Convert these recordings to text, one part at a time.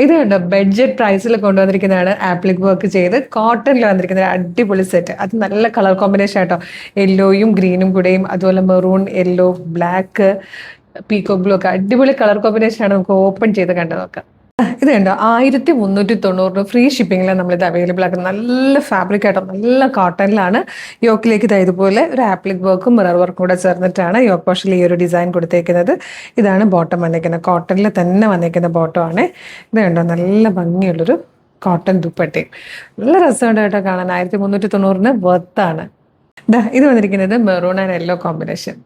ഇത് കണ്ടോ ബഡ്ജറ്റ് പ്രൈസിൽ കൊണ്ടുവന്നിരിക്കുന്നതാണ്. ആപ്ലിക് വർക്ക് ചെയ്ത് കോട്ടണിൽ വന്നിരിക്കുന്ന ഒരു അടിപൊളി സെറ്റ്. അത് നല്ല കളർ കോമ്പിനേഷൻ ആട്ടോ, യെല്ലോയും ഗ്രീനും കൂടെയും, അതുപോലെ മെറൂൺ, യെല്ലോ, ബ്ലാക്ക്, പീക്കോ ബ്ലൂ ഒക്കെ അടിപൊളി കളർ കോമ്പിനേഷൻ ആണ്. നമുക്ക് ഓപ്പൺ ചെയ്ത് കണ്ടു നോക്കാം. ഇത് കണ്ടോ 1390 ഫ്രീ ഷിപ്പിംഗിലാണ് നമ്മളിത് അവൈലബിൾ ആക്കുന്നത്. നല്ല ഫാബ്രിക് ആട്ടോ, നല്ല കോട്ടണിലാണ്. യോക്കിലേക്ക് ഇതുപോലെ ഒരു ആപ്ലിക് വർക്കും മിറർ വർക്കും കൂടെ ചേർന്നിട്ടാണ് യോക്ക് പോർഷനിൽ ഈ ഒരു ഡിസൈൻ കൊടുത്തേക്കുന്നത്. ഇതാണ് ബോട്ടം വന്നിരിക്കുന്നത്, കോട്ടണിൽ തന്നെ വന്നിരിക്കുന്ന ബോട്ടം ആണ്. ഇത് കണ്ടോ നല്ല ഭംഗിയുള്ളൊരു കോട്ടൺ ദുപ്പട്ടയും. നല്ല രസമുണ്ട് കേട്ടോ കാണാൻ. 1390 വർത്താണ്. ഇത് വന്നിരിക്കുന്നത് maroon and yellow combination,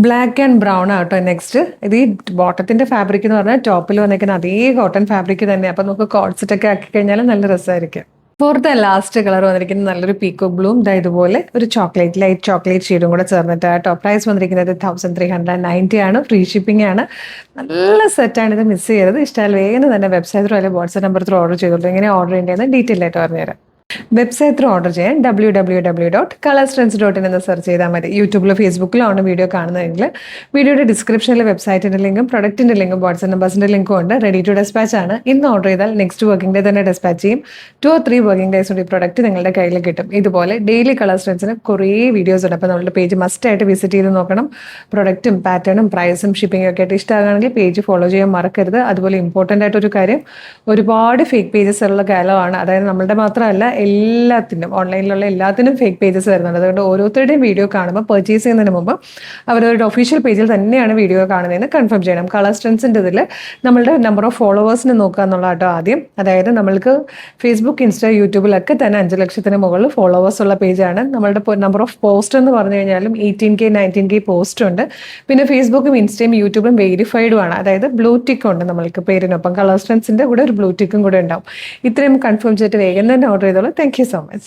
black and brown ആട്ടോ. നെക്സ്റ്റ് ഇത് ഈ ബോട്ടത്തിന്റെ ഫാബ്രിക് എന്ന് പറഞ്ഞാൽ ടോപ്പിൽ വന്നിരിക്കുന്ന അതേ കോട്ടൺ ഫാബ്രിക് തന്നെ. അപ്പൊ നമുക്ക് കോഡ് സെറ്റ് ഒക്കെ ആക്കി കഴിഞ്ഞാൽ നല്ല രസമായിരിക്കും. ഫോർത്ത് ലാസ്റ്റ് കളർ വന്നിരിക്കുന്നത് നല്ലൊരു പീക്കോ ബ്ലൂം, ഇതുപോലെ ഒരു ചോക്ലേറ്റ്, ലൈറ്റ് ചോക്ലേറ്റ് ഷെയ്ഡും കൂടെ ചേർന്നിട്ടാട്ടോ. പ്രൈസ് വന്നിരിക്കുന്നത് 1390 ആണ്. ഫ്രീ ഷിപ്പിംഗ് ആണ്. നല്ല സെറ്റാണ്. ഇത് മിസ് ചെയ്യരുത്. ഇഷ്ടമായാലും വേഗം തന്നെ വെബ്സൈറ്റ് ത്രൂ അല്ലെങ്കിൽ വാട്സ്ആപ്പ് നമ്പർ ത്രൂ ഓർഡർ ചെയ്തോളൂ. എങ്ങനെ ഓർഡർ ചെയ്യേണ്ടതെന്ന് ഡീറ്റെയിൽ ആയിട്ട് പറഞ്ഞുതരാം. വെബ്സൈറ്റ് ത്രൂ ഓർഡർ ചെയ്യാൻ www.colorstrends.in എന്ന് സെർച്ച് ചെയ്താൽ മതി. യൂട്യൂബിലോ ഫേസ്ബുക്കിലോ ആണ് വീഡിയോ കാണുന്നതെങ്കിൽ വീഡിയോയുടെ ഡിസ്ക്രിപ്ഷനിൽ വെബ്സൈറ്റിന്റെ ലിങ്കും പ്രൊഡക്റ്റിന്റെ ലിങ്കും വാട്സ്ആപ്പ് നമ്പേഴ്സിന്റെ ലിങ്കും ഉണ്ട്. റെഡി ടു ഡെസ്പാച്ച് ആണ്. ഇന്ന് ഓർഡർ ചെയ്താൽ നെക്സ്റ്റ് വർക്കിംഗ് ഡേ തന്നെ ഡെസ്പാച്ച് ചെയ്യും. 2 or 3 വർക്കിംഗ് ഡേയ്സ് കൂടി പ്രൊഡക്റ്റ് നിങ്ങളുടെ കയ്യിൽ കിട്ടും. ഇതുപോലെ ഡെയിലി കളർ സ്ട്രെൻസിന് കുറേ വീഡിയോസ് ഉണ്ട്. അപ്പോൾ നമ്മുടെ പേജ് മസ്റ്റ് ആയിട്ട് വിസിറ്റ് ചെയ്ത് നോക്കണം. പ്രൊഡക്റ്റും പാറ്റേണും പ്രൈസും ഷിപ്പിംഗും ഒക്കെ ആയിട്ട് ഇഷ്ടമാണെങ്കിൽ പേജ് ഫോളോ ചെയ്യാൻ മറക്കരുത്. അതുപോലെ ഇമ്പോർട്ടൻ്റ് ആയിട്ടൊരു കാര്യം, ഒരുപാട് ഫേക്ക് പേജസ് ഉള്ള കാലമാണ്. അതായത് നമ്മളുടെ മാത്രമല്ല, എല്ലാത്തിനും ഓൺലൈനിലുള്ള എല്ലാത്തിനും ഫേക്ക് പേജസ് വരുന്നുണ്ട്. അതുകൊണ്ട് ഓരോരുത്തരുടെയും വീഡിയോ കാണുമ്പോൾ പർച്ചേസ് ചെയ്യുന്നതിന് മുമ്പ് അവരവരുടെ ഒഫീഷ്യൽ പേജിൽ തന്നെയാണ് വീഡിയോ കാണുന്നതെന്ന് കൺഫേം ചെയ്യണം. കളർ സ്ട്രെൻസിൻ്റെ ഇതിൽ നമ്മളുടെ നമ്പർ ഓഫ് ഫോളോവേഴ്സിന് നോക്കുക എന്നുള്ളതാട്ടോ ആദ്യം. അതായത് നമ്മൾക്ക് ഫേസ്ബുക്ക്, ഇൻസ്റ്റ, യൂട്യൂബിലൊക്കെ തന്നെ 5 ലക്ഷത്തിന് മുകളിൽ ഫോളോവേഴ്സ് ഉള്ള പേജാണ്. നമ്മളുടെ നമ്പർ ഓഫ് പോസ്റ്റ് എന്ന് പറഞ്ഞു കഴിഞ്ഞാലും 18K 19K പോസ്റ്റ് ഉണ്ട്. പിന്നെ ഫേസ്ബുക്കും ഇൻസ്റ്റയും യൂട്യൂബും വെരിഫൈഡും ആണ്. അതായത് ബ്ലൂ ടിക്ക് ഉണ്ട് നമ്മൾക്ക് പേരിനൊപ്പം. കളർ സ്ട്രെൻസിൻ്റെ കൂടെ ഒരു ബ്ലൂ ടിക്കും കൂടെ ഉണ്ടാവും. ഇത്രയും കൺഫേം ചെയ്തിട്ട് വേഗം തന്നെ ഓർഡർ ചെയ്തോളൂ. Thank you so much.